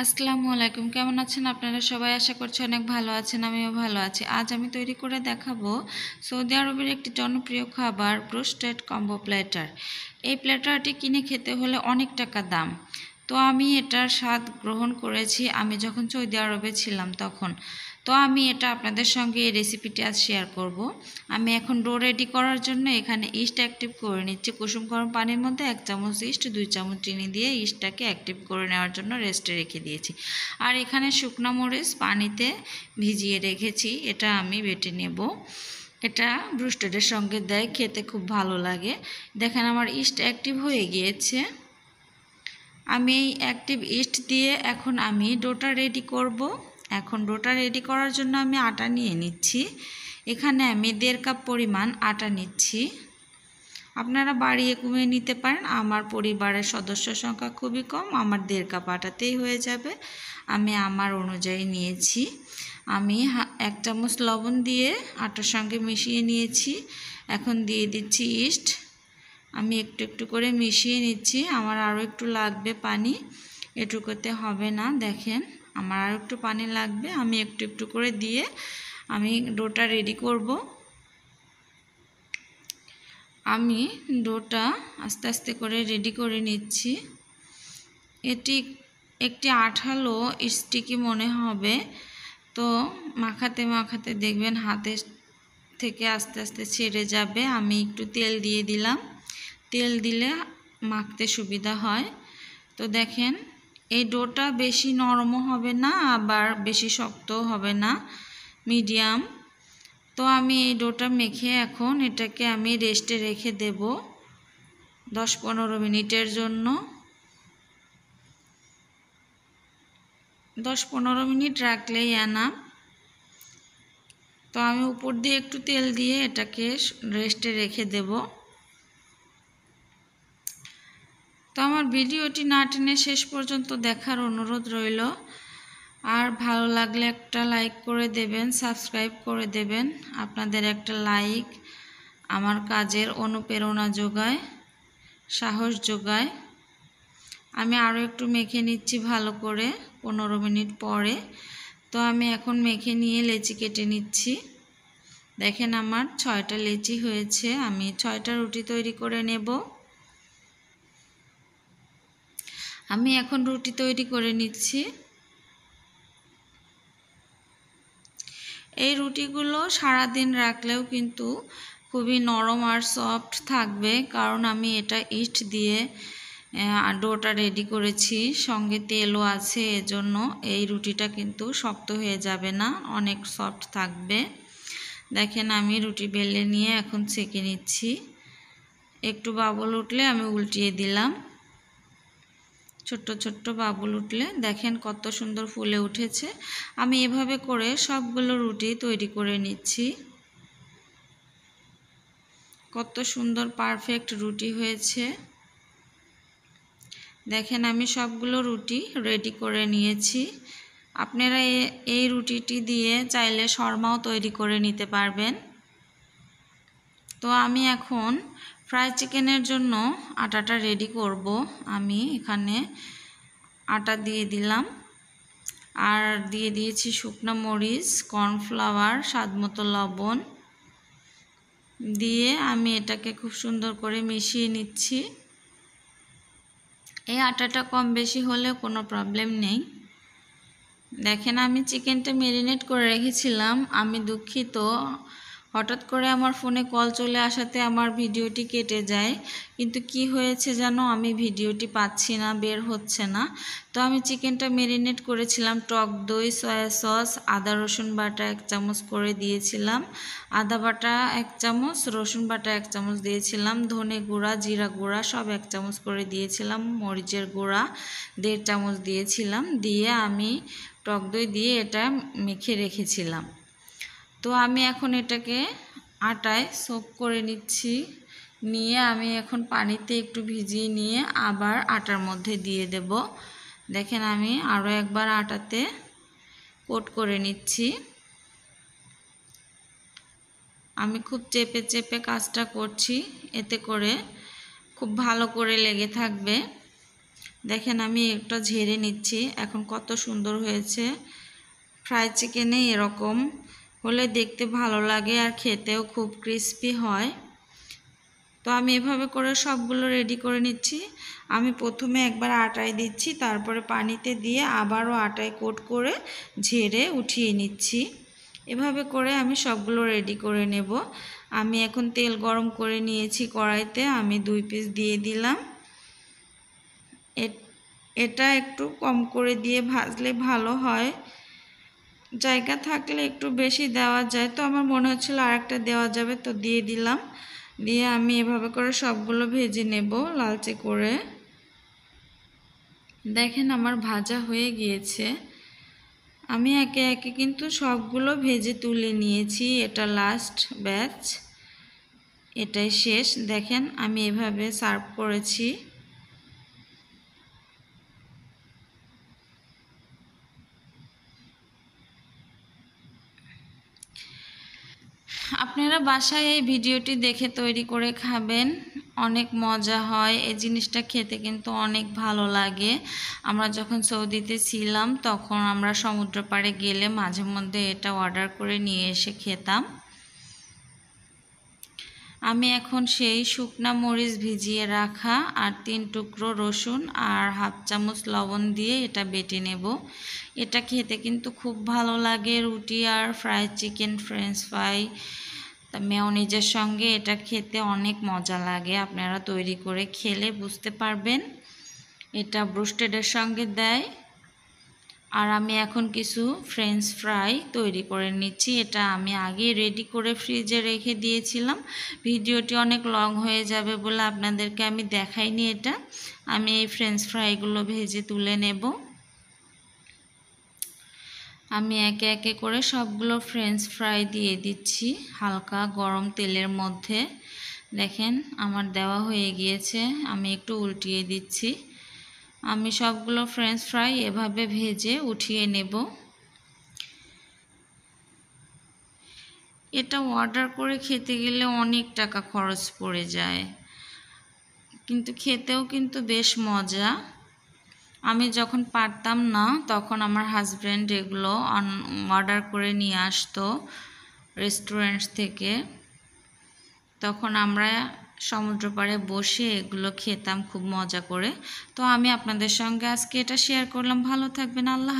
আসসালামু আলাইকুম। কেমন আছেন আপনারা সবাই? আশা করছি অনেক ভালো আছেন, আমিও ভালো আছি। আজ আমি তৈরি করে দেখাবো সৌদি আরবের একটি জনপ্রিয় খাবার ব্রোস্টেড কম্বো প্ল্যাটার। এই প্ল্যাটারটি কিনে খেতে হলে অনেক টাকা দাম। তো আমি এটার স্বাদ গ্রহণ করেছি আমি যখন সৌদি আরবে ছিলাম তখন। তো আমি এটা আপনাদের সঙ্গে এই রেসিপিটি আজ শেয়ার করব। আমি এখন ডো রেডি করার জন্য এখানে ইস্ট অ্যাক্টিভ করে নিচ্ছি। কুসুম গরম পানির মধ্যে 1 চামচ ইস্ট, 2 চামচ চিনি দিয়ে ইস্টটাকে অ্যাক্টিভ করে নেওয়ার জন্য রেস্টে রেখে দিয়েছি। আর এখানে শুকনো মরিচ পানিতে ভিজিয়ে রেখেছি, এটা আমি বেটে নেব। এটা ব্রোস্টেডের সঙ্গে দেয়, খেতে খুব ভালো লাগে। দেখেন আমার ইস্ট অ্যাক্টিভ হয়ে গিয়েছে। আমি এই অ্যাক্টিভ ইস্ট দিয়ে এখন আমি ডোটা রেডি করব। এখন ডোটা রেডি করার জন্য আমি আটা নিয়ে নিচ্ছি। এখানে আমি 1.5 কাপ পরিমাণ আটা নিচ্ছি। আপনারা বাড়িয়ে কমিয়ে নিতে পারেন। আমার পরিবারের সদস্য সংখ্যা খুবই কম, আমার 1.5 কাপ আটাতেই হয়ে যাবে। আমি আমার অনুযায়ী নিয়েছি। আমি 1 চামচ লবণ দিয়ে আটার সঙ্গে মিশিয়ে নিয়েছি। এখন দিয়ে দিচ্ছি ইস্ট। আমি একটু একটু করে মিশিয়ে নিচ্ছি। আমার আরও একটু লাগবে পানি, এটুকুতে হবে না। দেখেন আমার আরও একটু পানি লাগবে। আমি একটু একটু করে দিয়ে আমি ডোটা রেডি করব। আমি ডোটা আস্তে আস্তে করে রেডি করে নিচ্ছি। এটি একটি আঠালো স্টিকি মনে হবে, তো মাখাতে মাখাতে দেখবেন হাতে থেকে আস্তে আস্তে ছেড়ে যাবে। আমি একটু তেল দিয়ে দিলাম, তেল দিলে মাখতে সুবিধা হয়। তো দেখেন এই ডোটা বেশি নরমও হবে না আবার বেশি শক্তও হবে না, মিডিয়াম। তো আমি এই ডোটা মেখে এখন এটাকে আমি রেস্টে রেখে দেব 10-15 মিনিটের জন্য। 10-15 মিনিট রাখলেই এনাফ। তো আমি উপর দিয়ে একটু তেল দিয়ে এটাকে রেস্টে রেখে দেব। তো আমার ভিডিওটি না টেনে শেষ পর্যন্ত দেখার অনুরোধ রইল। আর ভালো লাগলে একটা লাইক করে দেবেন, সাবস্ক্রাইব করে দেবেন। আপনাদের একটা লাইক আমার কাজের অনুপ্রেরণা যোগায়, সাহস যোগায়। আমি আরও একটু মেখে নিচ্ছি ভালো করে 15 মিনিট পরে। তো আমি এখন মেখে নিয়ে লেচি কেটে নিচ্ছি। দেখেন আমার 6টা লেচি হয়েছে। আমি 6টা রুটি তৈরি করে নেব। আমি এখন রুটি তৈরি করে নিচ্ছি। এই রুটিগুলো সারাদিন রাখলেও কিন্তু খুবই নরম আর সফট থাকবে, কারণ আমি এটা ইস্ট দিয়ে ডোটা রেডি করেছি, সঙ্গে তেলও আছে, এজন্য এই রুটিটা কিন্তু শক্ত হয়ে যাবে না, অনেক সফট থাকবে। দেখেন আমি রুটি বেলে নিয়ে এখন সেঁকে নিচ্ছি। একটু বাবল উঠলে আমি উল্টিয়ে দিলাম। ছোট্ট ছোট্ট বাবুল উঠলে দেখেন কত সুন্দর ফুলে উঠেছে। আমি এভাবে করে সবগুলো রুটি তৈরি করে নিচ্ছি। কত সুন্দর পারফেক্ট রুটি হয়েছে। দেখেন আমি সবগুলো রুটি রেডি করে নিয়েছি। আপনারা এই রুটিটি দিয়ে চাইলে শর্মাও তৈরি করে নিতে পারবেন। তো আমি এখন ফ্রাই চিকেনের জন্য আটাটা রেডি করব। আমি এখানে আটা দিয়ে দিলাম, আর দিয়ে দিয়েছি শুকনো মরিচ, কর্নফ্লাওয়ার, স্বাদমতো লবণ দিয়ে আমি এটাকে খুব সুন্দর করে মিশিয়ে নিচ্ছি। এই আটাটা কম বেশি হলে কোনো প্রবলেম নেই। দেখেন আমি চিকেনটা ম্যারিনেট করে রেখেছিলাম। আমি দুঃখিত, হঠাৎ করে আমার ফোনে কল চলে আসাতে আমার ভিডিওটি কেটে যায়। কিন্তু কি হয়েছে জানো, আমি ভিডিওটি পাচ্ছি না, বের হচ্ছে না। তো আমি চিকেনটা ম্যারিনেট করেছিলাম টক দই, সয়া সস, আদা রসুন বাটা 1 চামচ করে দিয়েছিলাম, আদা বাটা 1 চামচ, রসুন বাটা 1 চামচ দিয়েছিলাম, ধনে গুঁড়া, জিরা গুঁড়া সব 1 চামচ করে দিয়েছিলাম, মরিচের গুঁড়া 1.5 চামচ দিয়েছিলাম, দিয়ে আমি টক দই দিয়ে এটা মেখে রেখেছিলাম। তো আমি এখন এটাকে আটায় সোক করে নিচ্ছি। নিয়ে আমি এখন পানিতে একটু ভিজিয়ে নিয়ে আবার আটার মধ্যে দিয়ে দেব। দেখেন আমি আরও একবার আটাতে কোট করে নিচ্ছি। আমি খুব চেপে চেপে কাজটা করছি, এতে করে খুব ভালো করে লেগে থাকবে। দেখেন আমি একটা ঝেড়ে নিচ্ছি, এখন কত সুন্দর হয়েছে। ফ্রাই চিকেনে এরকম হলে দেখতে ভালো লাগে আর খেতেও খুব ক্রিস্পি হয়। তো আমি এভাবে করে সবগুলো রেডি করে নিচ্ছি। আমি প্রথমে একবার আটায় দিচ্ছি, তারপরে পানিতে দিয়ে আবারও আটায় কোট করে ঝেড়ে উঠিয়ে নিচ্ছি। এভাবে করে আমি সবগুলো রেডি করে নেব। আমি এখন তেল গরম করে নিয়েছি কড়াইতে, আমি 2 পিস দিয়ে দিলাম। এটা একটু কম করে দিয়ে ভাজলে ভালো হয়, জায়গা থাকলে একটু বেশি দেওয়া যায়। তো আমার মনে হচ্ছিল আরেকটা দেওয়া যাবে, তো দিয়ে দিলাম। দিয়ে আমি এভাবে করে সবগুলো ভেজে নেব লালচে করে। দেখেন আমার ভাজা হয়ে গিয়েছে। আমি একে একে কিন্তু সবগুলো ভেজে তুলে নিয়েছি। এটা লাস্ট ব্যাচ, এটাই শেষ। দেখেন আমি এভাবে সার্ভ করেছি। আপনারা বাসায় এই ভিডিওটি দেখে তৈরি করে খাবেন, অনেক মজা হয়। এই জিনিসটা খেতে কিন্তু অনেক ভালো লাগে। আমরা যখন সৌদিতে ছিলাম তখন আমরা সমুদ্র পাড়ে গেলে মাঝে মধ্যে এটা অর্ডার করে নিয়ে এসে খেতাম। আমি এখন সেই শুকনা মরিচ ভিজিয়ে রাখা আর 3 টুকরো রসুন আর হাফ চামচ লবণ দিয়ে এটা বেটে নেব। এটা খেতে কিন্তু খুব ভালো লাগে রুটি আর ফ্রাইড চিকেন, ফ্রেঞ্চ ফ্রাই, মেয়োনিজের সঙ্গে এটা খেতে অনেক মজা লাগে। আপনারা তৈরি করে খেলে বুঝতে পারবেন। এটা ব্রোস্টেডের সঙ্গে দেয়। আর আমি এখন কিছু ফ্রেঞ্চ ফ্রাই তৈরি করে নিচ্ছি। এটা আমি আগে রেডি করে ফ্রিজে রেখে দিয়েছিলাম। ভিডিওটি অনেক লং হয়ে যাবে বলে আপনাদেরকে আমি দেখাইনি এটা। আমি এই ফ্রেঞ্চ ফ্রাইগুলো ভেজে তুলে নেব। আমি একে একে করে সবগুলো ফ্রেঞ্চ ফ্রাই দিয়ে দিচ্ছি হালকা গরম তেলের মধ্যে। দেখেন আমার দেওয়া হয়ে গিয়েছে, আমি একটু উল্টিয়ে দিচ্ছি। আমি সবগুলো ফ্রেঞ্চ ফ্রাই এভাবে ভেজে উঠিয়ে নেব। এটা অর্ডার করে খেতে গেলে অনেক টাকা খরচ পড়ে যায়, কিন্তু খেতেও কিন্তু বেশ মজা। আমি যখন পারতাম না তখন আমার হাজব্যান্ড এগুলো অর্ডার করে নিয়ে আসতো রেস্টুরেন্ট থেকে। তখন আমরা সমুদ্র পাড়ে বসে এগুলো খেতাম খুব মজা করে। তো আমি আপনাদের সঙ্গে আজকে এটা শেয়ার করলাম। ভালো থাকবেন। আল্লাহ।